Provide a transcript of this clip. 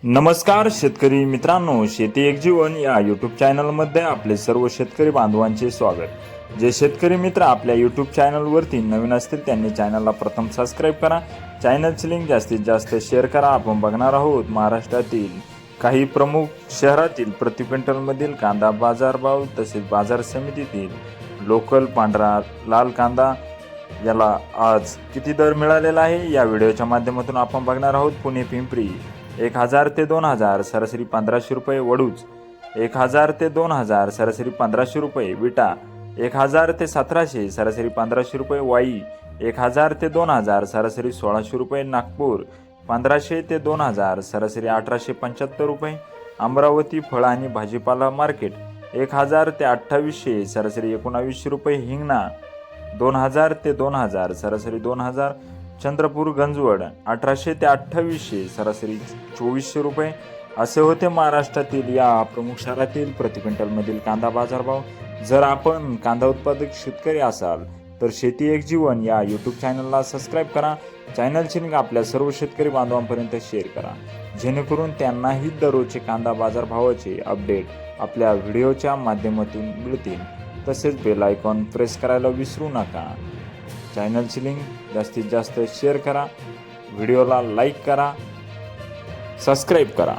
नमस्कार शेतकरी मित्रांनो, शेती एक जीवन या यूट्यूब चॅनलमध्ये आपले सर्व शेतकरी बांधवांचे स्वागत। जे शेतकरी मित्र आपल्या यूट्यूब चॅनलवरती नवीन असतील त्यांनी चॅनलला प्रथम सबस्क्राईब करा, चॅनलची लिंक जास्तीत जास्त शेअर करा। आपण बघणार आहोत महाराष्ट्रातील काही प्रमुख शहरातील प्रति क्विंटलमधील कांदा बाजारभाव, तसेच बाजार समितीतील लोकल पांढरा लाल कांदा याला आज किती दर मिळालेला आहे या व्हिडिओच्या माध्यमातून आपण बघणार आहोत। पुणे पिंपरी 1000 ते 2000 सरासरी 1500 रुपये, वडूज 1000 ते 2000 सरासरी 1500 रुपये, विटा 1000 ते 1700 सरासरी 1500 रुपये, वाई 1000 ते 2000 सरासरी 1600 रुपये, नागपूर 1500 ते 2000 सरासरी 1875 रुपये, अमरावती फळ आणि भाजीपाला मार्केट 1000 ते 2800 सरासरी 1900 रुपये, हिंगणा 2000 ते 2000 सरासरी 2000, चंद्रपूर गंजवड 1800 ते 2800 सरासरी 2400 रुपये। असे होते महाराष्ट्रातील या प्रमुख शहरातील प्रति क्विंटलमधील कांदा बाजारभाव। जर आपण कांदा उत्पादक शेतकरी असाल तर शेती एक जीवन या यूट्यूब चॅनलला सबस्क्राईब करा, चॅनलची लिंक आपल्या सर्व शेतकरी बांधवांपर्यंत शेअर करा, जेणेकरून त्यांनाही दररोजचे कांदा बाजारभावाचे अपडेट आपल्या व्हिडिओच्या माध्यमातून मिळतील। तसेच बेल आयकॉन प्रेस करायला विसरू नका। चॅनलची लिंक जास्तीत जास्त शेअर करा, व्हिडिओला लाईक करा, सबस्क्राईब करा।